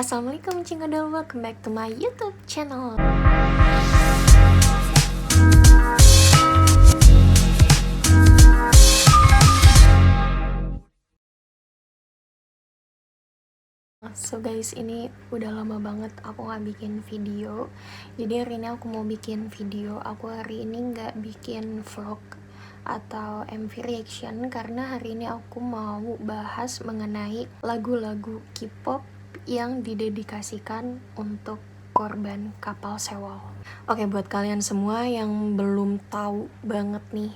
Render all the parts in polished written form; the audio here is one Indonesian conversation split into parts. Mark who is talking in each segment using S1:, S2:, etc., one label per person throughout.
S1: Assalamualaikum Cingadel, welcome back to my YouTube channel. So guys, ini udah lama banget aku gak bikin video. Jadi hari ini aku mau bikin video. Aku hari ini gak bikin vlog atau MV reaction karena hari ini aku mau bahas mengenai lagu-lagu K-pop yang didedikasikan untuk korban kapal Sewol. Oke, buat kalian semua yang belum tahu banget nih,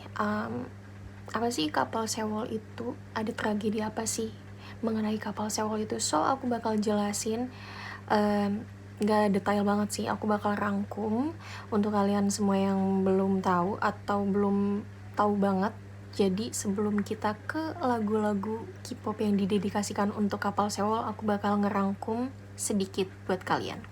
S1: apa sih kapal Sewol itu? Ada tragedi apa sih mengenai kapal Sewol itu? So aku bakal jelasin, gak detail banget sih, aku bakal rangkum untuk kalian semua yang belum tahu atau belum tahu banget. Jadi sebelum kita ke lagu-lagu K-pop yang didedikasikan untuk kapal Sewol, aku bakal ngerangkum sedikit buat kalian.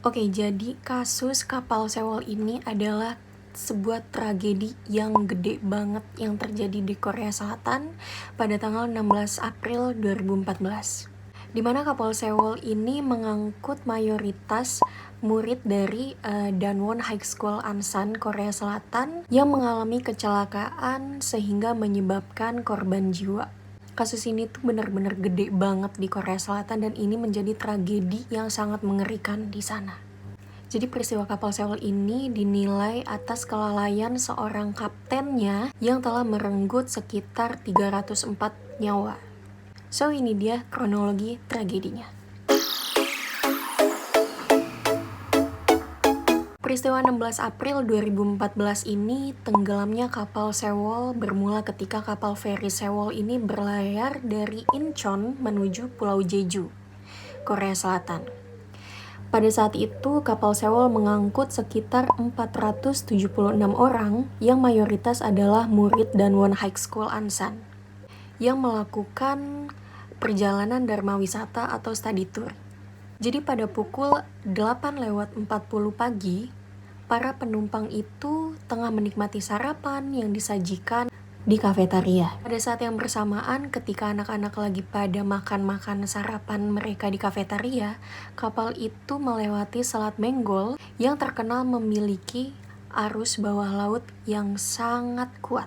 S1: Oke, jadi kasus kapal Sewol ini adalah sebuah tragedi yang gede banget yang terjadi di Korea Selatan pada tanggal 16 April 2014. Di mana kapal Sewol ini mengangkut mayoritas murid dari Danwon High School Ansan, Korea Selatan yang mengalami kecelakaan sehingga menyebabkan korban jiwa. Kasus ini tuh benar-benar gede banget di Korea Selatan dan ini menjadi tragedi yang sangat mengerikan di sana. Jadi peristiwa kapal Sewol ini dinilai atas kelalaian seorang kaptennya yang telah merenggut sekitar 304 nyawa. So ini dia kronologi tragedinya. Peristiwa 16 April 2014 ini, tenggelamnya kapal Sewol bermula ketika kapal feri Sewol ini berlayar dari Incheon menuju Pulau Jeju, Korea Selatan. Pada saat itu, kapal Sewol mengangkut sekitar 476 orang yang mayoritas adalah murid Danwon High School Ansan yang melakukan perjalanan dharma wisata atau study tour. Jadi pada pukul 8:40 pagi, para penumpang itu tengah menikmati sarapan yang disajikan di kafetaria. Pada saat yang bersamaan, ketika anak-anak lagi pada makan-makan sarapan mereka di kafetaria, kapal itu melewati Selat Menggol yang terkenal memiliki arus bawah laut yang sangat kuat.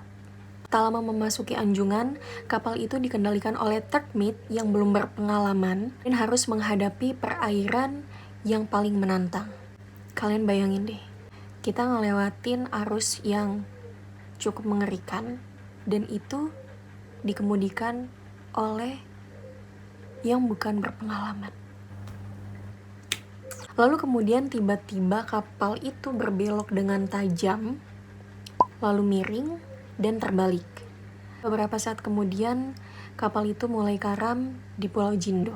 S1: Tak lama memasuki anjungan, kapal itu dikendalikan oleh third mate yang belum berpengalaman dan harus menghadapi perairan yang paling menantang. Kalian bayangin deh, kita ngelewatin arus yang cukup mengerikan dan itu dikemudikan oleh yang bukan berpengalaman. Lalu kemudian tiba-tiba kapal itu berbelok dengan tajam, lalu miring dan terbalik. Beberapa saat kemudian kapal itu mulai karam di Pulau Jindo.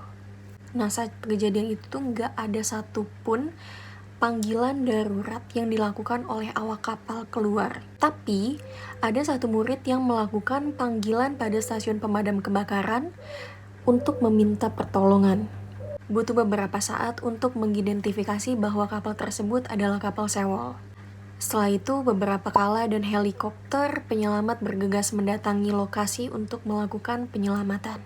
S1: Nah, saat kejadian itu tuh nggak ada satupun panggilan darurat yang dilakukan oleh awak kapal keluar. Tapi, ada satu murid yang melakukan panggilan pada stasiun pemadam kebakaran untuk meminta pertolongan. Butuh beberapa saat untuk mengidentifikasi bahwa kapal tersebut adalah kapal Sewol. Setelah itu, beberapa kala dan helikopter penyelamat bergegas mendatangi lokasi untuk melakukan penyelamatan.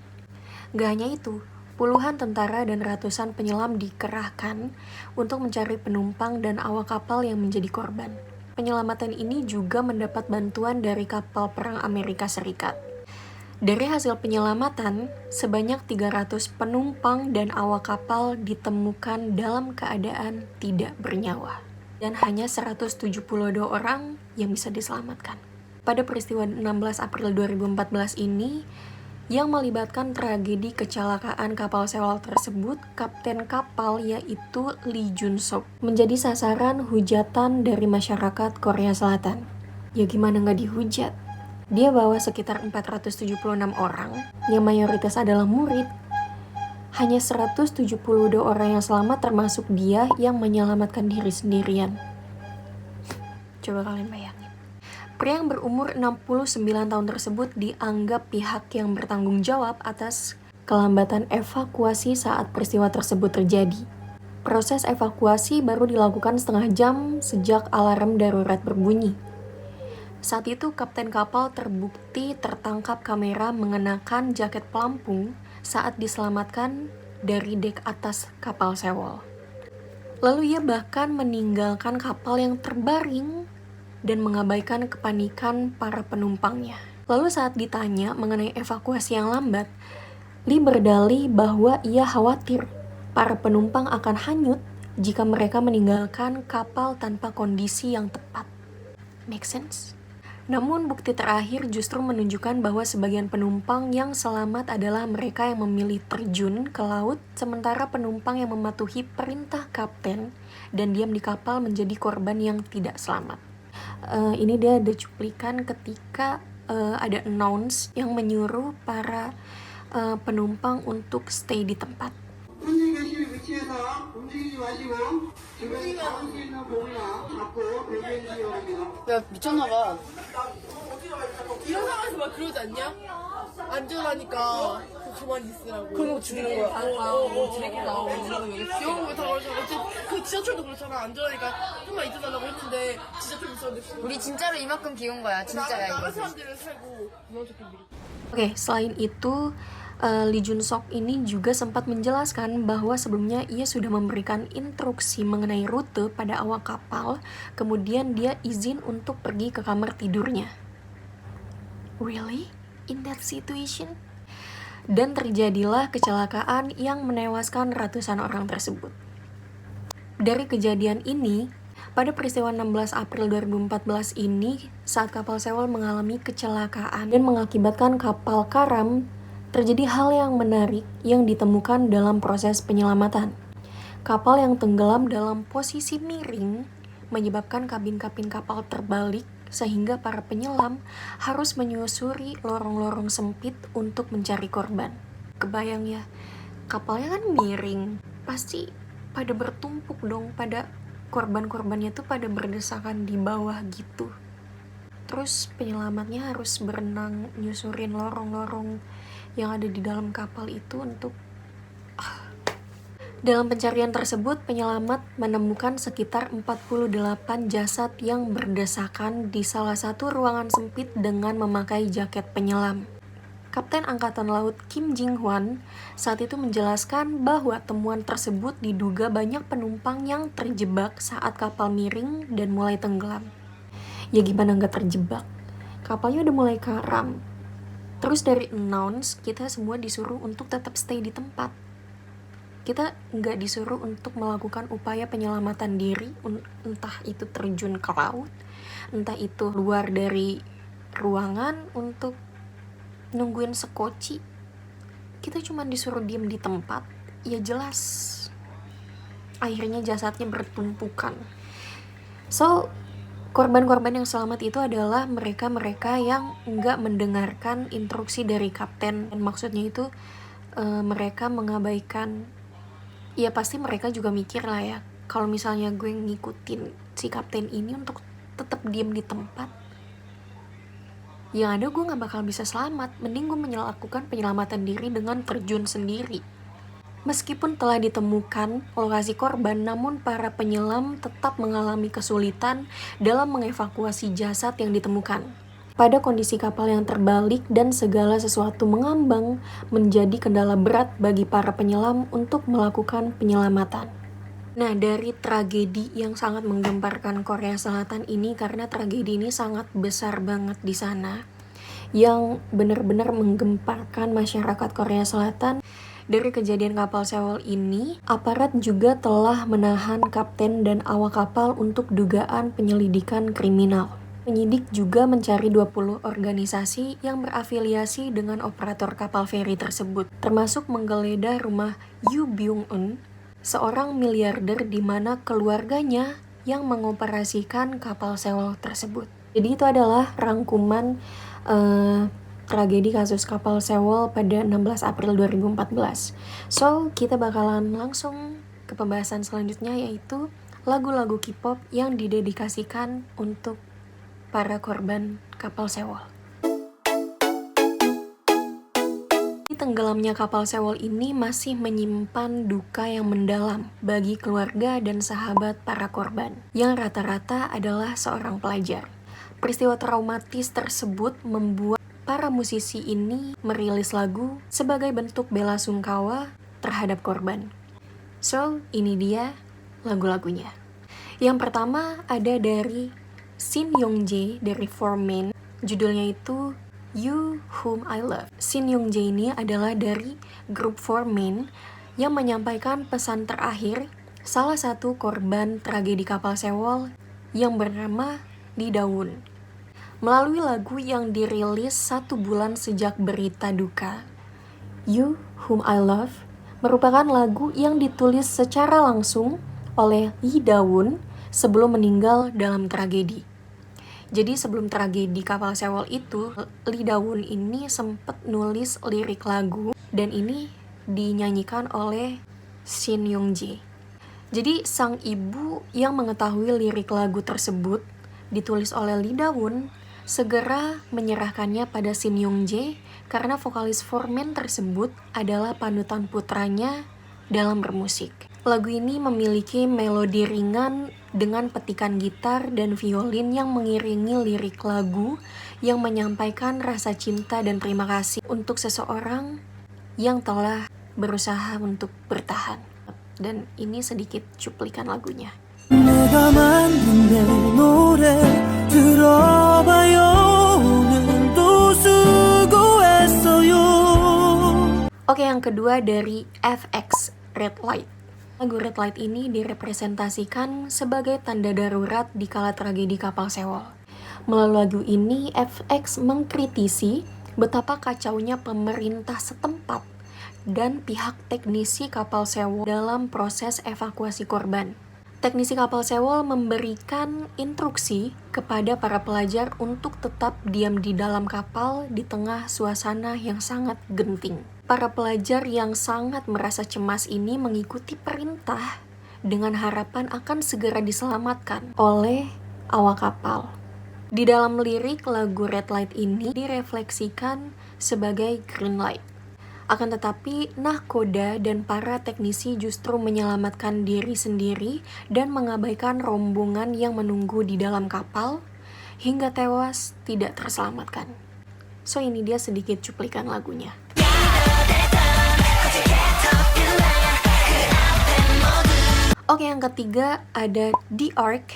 S1: Gak hanya itu, puluhan tentara dan ratusan penyelam dikerahkan untuk mencari penumpang dan awak kapal yang menjadi korban. Penyelamatan ini juga mendapat bantuan dari kapal perang Amerika Serikat. Dari hasil penyelamatan, sebanyak 300 penumpang dan awak kapal ditemukan dalam keadaan tidak bernyawa. Dan hanya 172 orang yang bisa diselamatkan. Pada peristiwa 16 April 2014 ini, yang melibatkan tragedi kecelakaan kapal Sewol tersebut, kapten kapal yaitu Lee Jun-suk menjadi sasaran hujatan dari masyarakat Korea Selatan. Ya gimana nggak dihujat? Dia bawa sekitar 476 orang yang mayoritas adalah murid. Hanya 172 orang yang selamat termasuk dia yang menyelamatkan diri sendirian. Coba kalian bayangin. Pria yang berumur 69 tahun tersebut dianggap pihak yang bertanggung jawab atas kelambatan evakuasi saat peristiwa tersebut terjadi. Proses evakuasi baru dilakukan setengah jam sejak alarm darurat berbunyi. Saat itu kapten kapal terbukti tertangkap kamera mengenakan jaket pelampung saat diselamatkan dari dek atas kapal Sewol. Lalu ia bahkan meninggalkan kapal yang terbaring dan mengabaikan kepanikan para penumpangnya. Lalu saat ditanya mengenai evakuasi yang lambat, Lee berdalih bahwa ia khawatir para penumpang akan hanyut jika mereka meninggalkan kapal tanpa kondisi yang tepat. Make sense? Namun bukti terakhir justru menunjukkan bahwa sebagian penumpang yang selamat adalah mereka yang memilih terjun ke laut, sementara penumpang yang mematuhi perintah kapten dan diam di kapal menjadi korban yang tidak selamat. Ini dia ada cuplikan ketika ada announce yang menyuruh para penumpang untuk stay di tempat.
S2: 야 미쳤나봐. 이런 상황에서 막 그러지 않냐? 안전하니까 가만히 있으라고. 그런 거 죽이는 거야. 지네끼리 나오고 귀여운 거 다 그러잖아. 그 지하철도 그렇잖아. 안전하니까 좀만 있어달라고 했는데 지하철 있었는데.
S3: 우리 진짜로 이만큼 귀여운 거야. 진짜야
S2: 나간
S3: 이거.
S2: 사람들은 살고 이런 새끼들이.
S1: Oke, selain itu Lee Jun Sok ini juga sempat menjelaskan bahwa sebelumnya ia sudah memberikan instruksi mengenai rute pada awak kapal, kemudian dia izin untuk pergi ke kamar tidurnya. Really? In that situation? Dan terjadilah kecelakaan yang menewaskan ratusan orang tersebut. Dari kejadian ini, pada peristiwa 16 April 2014 ini, saat kapal Sewol mengalami kecelakaan dan mengakibatkan kapal karam, terjadi hal yang menarik yang ditemukan dalam proses penyelamatan. Kapal yang tenggelam dalam posisi miring menyebabkan kabin-kabin kapal terbalik sehingga para penyelam harus menyusuri lorong-lorong sempit untuk mencari korban. Kebayang ya, kapalnya kan miring, pasti pada bertumpuk dong, pada korban-korbannya tuh pada berdesakan di bawah gitu. Terus penyelamatnya harus berenang nyusurin lorong-lorong yang ada di dalam kapal itu untuk Dalam pencarian tersebut, penyelamat menemukan sekitar 48 jasad yang berdesakan di salah satu ruangan sempit dengan memakai jaket penyelam. Kapten Angkatan Laut Kim Jing Hwan saat itu menjelaskan bahwa temuan tersebut diduga banyak penumpang yang terjebak saat kapal miring dan mulai tenggelam. Ya gimana nggak terjebak? Kapalnya udah mulai karam. Terus dari announce, kita semua disuruh untuk tetap stay di tempat. Kita nggak disuruh untuk melakukan upaya penyelamatan diri, entah itu terjun ke laut, entah itu keluar dari ruangan untuk nungguin sekoci. Kita cuma disuruh diam di tempat. Ya jelas akhirnya jasadnya bertumpukan. So, korban-korban yang selamat itu adalah mereka-mereka yang nggak mendengarkan instruksi dari kapten. Dan maksudnya itu mereka mengabaikan. Ya pasti mereka juga mikir lah ya, kalau misalnya gue ngikutin si kapten ini untuk tetap diam di tempat, yang ada gue gak bakal bisa selamat. Mending gue melakukan penyelamatan diri dengan terjun sendiri. Meskipun telah ditemukan lokasi korban, namun para penyelam tetap mengalami kesulitan dalam mengevakuasi jasad yang ditemukan. Pada kondisi kapal yang terbalik dan segala sesuatu mengambang, menjadi kendala berat bagi para penyelam untuk melakukan penyelamatan. Nah, dari tragedi yang sangat menggemparkan Korea Selatan ini, karena tragedi ini sangat besar banget di sana, yang benar-benar menggemparkan masyarakat Korea Selatan. Dari kejadian kapal Sewol ini, aparat juga telah menahan kapten dan awak kapal untuk dugaan penyelidikan kriminal. Penyidik juga mencari 20 organisasi yang berafiliasi dengan operator kapal feri tersebut, termasuk menggeledah rumah Yoo Byung-eun, seorang miliarder di mana keluarganya yang mengoperasikan kapal Sewol tersebut. Jadi itu adalah rangkuman tragedi kasus kapal Sewol pada 16 April 2014. So, kita bakalan langsung ke pembahasan selanjutnya, yaitu lagu-lagu K-pop yang didedikasikan untuk para korban kapal Sewol. Tenggelamnya kapal Sewol ini masih menyimpan duka yang mendalam bagi keluarga dan sahabat para korban, yang rata-rata adalah seorang pelajar. Peristiwa traumatis tersebut membuat para musisi ini merilis lagu sebagai bentuk bela sungkawa terhadap korban. So, ini dia lagu-lagunya. Yang pertama ada dari Shin Young-jae dari 4Men. Judulnya itu You Whom I Love. Shin Young-jae ini adalah dari grup 4Men yang menyampaikan pesan terakhir salah satu korban tragedi kapal Sewol yang bernama Lee Da-won. Melalui lagu yang dirilis 1 bulan sejak berita duka, You Whom I Love merupakan lagu yang ditulis secara langsung oleh Lee Da-won sebelum meninggal dalam tragedi. Jadi sebelum tragedi kapal Sewol itu, Lee Da-won ini sempat nulis lirik lagu dan ini dinyanyikan oleh Shin Young-jae. Jadi sang ibu yang mengetahui lirik lagu tersebut ditulis oleh Lee Da-won segera menyerahkannya pada Shin Young-jae karena vokalis 4Men tersebut adalah panutan putranya dalam bermusik. Lagu ini memiliki melodi ringan dengan petikan gitar dan violin yang mengiringi lirik lagu yang menyampaikan rasa cinta dan terima kasih untuk seseorang yang telah berusaha untuk bertahan. Dan ini sedikit cuplikan lagunya.
S4: 내가 만든 내 노래 들어봐요 오늘도 수고했어요.
S1: Oke, yang kedua dari FX, Red Light. Lagu Red Light ini direpresentasikan sebagai tanda darurat di kala tragedi kapal Sewol. Melalui lagu ini, FX mengkritisi betapa kacaunya pemerintah setempat dan pihak teknisi kapal Sewol dalam proses evakuasi korban. Teknisi kapal Sewol memberikan instruksi kepada para pelajar untuk tetap diam di dalam kapal di tengah suasana yang sangat genting. Para pelajar yang sangat merasa cemas ini mengikuti perintah dengan harapan akan segera diselamatkan oleh awak kapal. Di dalam lirik lagu Red Light ini direfleksikan sebagai green light. Akan tetapi, nahkoda dan para teknisi justru menyelamatkan diri sendiri dan mengabaikan rombongan yang menunggu di dalam kapal hingga tewas tidak terselamatkan. So, ini dia sedikit cuplikan lagunya. Oke, yang ketiga ada The Ark,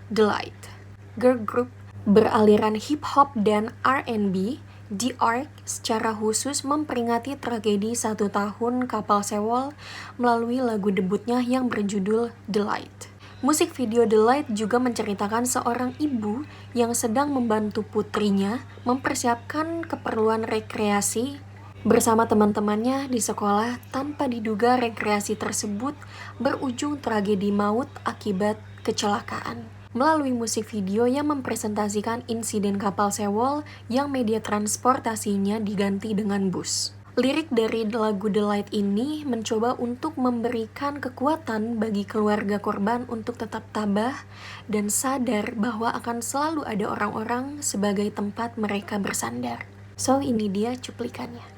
S1: The Light. Girl group beraliran hip-hop dan R&B, The Ark secara khusus memperingati tragedi 1 tahun kapal Sewol melalui lagu debutnya yang berjudul The Light. Musik video The Light juga menceritakan seorang ibu yang sedang membantu putrinya mempersiapkan keperluan rekreasi bersama teman-temannya di sekolah tanpa diduga rekreasi tersebut berujung tragedi maut akibat kecelakaan. Melalui musik video yang mempresentasikan insiden kapal Sewol yang media transportasinya diganti dengan bus. Lirik dari lagu The Light ini mencoba untuk memberikan kekuatan bagi keluarga korban untuk tetap tabah dan sadar bahwa akan selalu ada orang-orang sebagai tempat mereka bersandar. So, ini dia cuplikannya.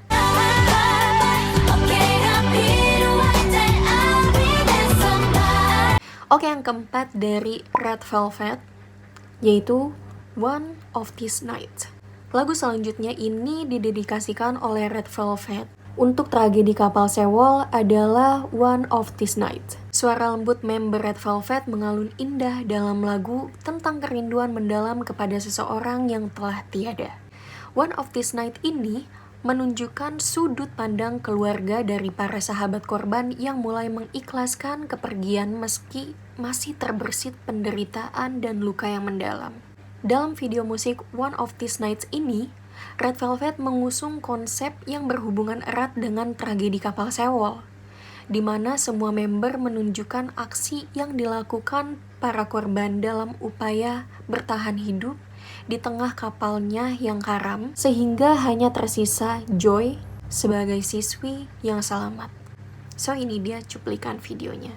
S1: Oke, yang keempat dari Red Velvet, yaitu One of These Nights. Lagu selanjutnya ini didedikasikan oleh Red Velvet untuk tragedi kapal Sewol adalah One of These Nights. Suara lembut member Red Velvet mengalun indah dalam lagu tentang kerinduan mendalam kepada seseorang yang telah tiada. One of These Nights ini menunjukkan sudut pandang keluarga dari para sahabat korban yang mulai mengikhlaskan kepergian meski masih terbersit penderitaan dan luka yang mendalam. Dalam video musik One of These Nights ini, Red Velvet mengusung konsep yang berhubungan erat dengan tragedi kapal Sewol, di mana semua member menunjukkan aksi yang dilakukan para korban dalam upaya bertahan hidup di tengah kapalnya yang karam, sehingga hanya tersisa Joy sebagai siswi yang selamat. So, ini dia cuplikan videonya.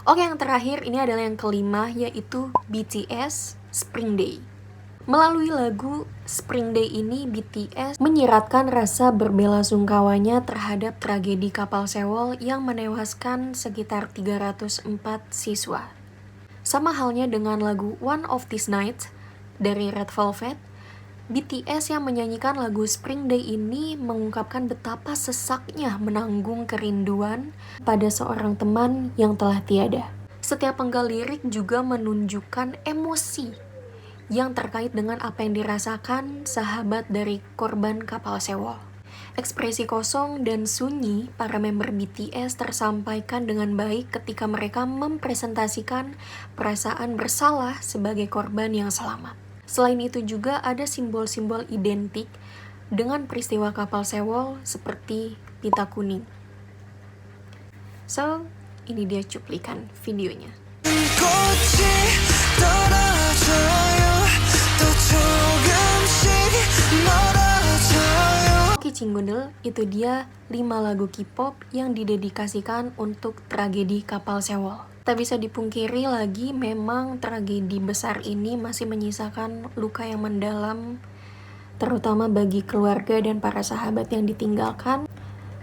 S1: Oke, yang terakhir ini adalah yang kelima, yaitu BTS Spring Day. Melalui lagu Spring Day ini, BTS menyiratkan rasa berbelasungkawanya terhadap tragedi kapal Sewol yang menewaskan sekitar 304 siswa. Sama halnya dengan lagu One of These Nights dari Red Velvet, BTS yang menyanyikan lagu Spring Day ini mengungkapkan betapa sesaknya menanggung kerinduan pada seorang teman yang telah tiada. Setiap penggal lirik juga menunjukkan emosi yang terkait dengan apa yang dirasakan sahabat dari korban kapal Sewol. Ekspresi kosong dan sunyi para member BTS tersampaikan dengan baik ketika mereka mempresentasikan perasaan bersalah sebagai korban yang selamat. Selain itu juga ada simbol-simbol identik dengan peristiwa kapal Sewol seperti pita kuning. So, ini dia cuplikan videonya. Oke Cinggundel, itu dia 5 lagu K-pop yang didedikasikan untuk tragedi kapal Sewol. Tak bisa dipungkiri lagi, memang tragedi besar ini masih menyisakan luka yang mendalam, terutama bagi keluarga dan para sahabat yang ditinggalkan.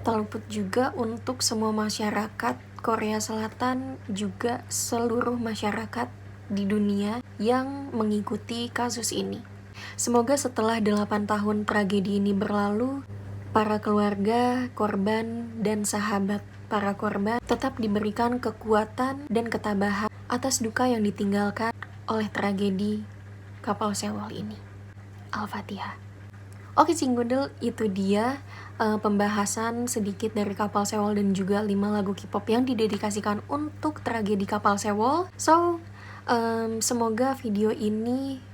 S1: Tak luput juga untuk semua masyarakat Korea Selatan, juga seluruh masyarakat di dunia yang mengikuti kasus ini. Semoga setelah 8 tahun tragedi ini berlalu, para keluarga, korban, dan sahabat para korban tetap diberikan kekuatan dan ketabahan atas duka yang ditinggalkan oleh tragedi kapal Sewol ini. Al-Fatihah. Oke Cinggundel, itu dia pembahasan sedikit dari kapal Sewol dan juga 5 lagu K-pop yang didedikasikan untuk tragedi kapal Sewol. So, semoga video ini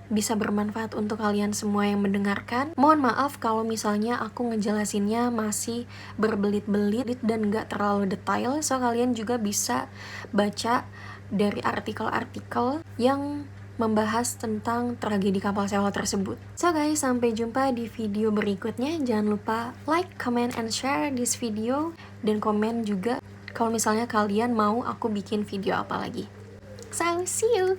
S1: bisa bermanfaat untuk kalian semua yang mendengarkan. Mohon maaf kalau misalnya aku ngejelasinnya masih berbelit-belit dan gak terlalu detail, so kalian juga bisa baca dari artikel-artikel yang membahas tentang tragedi kapal Sewol tersebut. So guys, sampai jumpa di video berikutnya. Jangan lupa like, comment, and share this video, dan komen juga kalau misalnya kalian mau aku bikin video apa lagi. So, see you!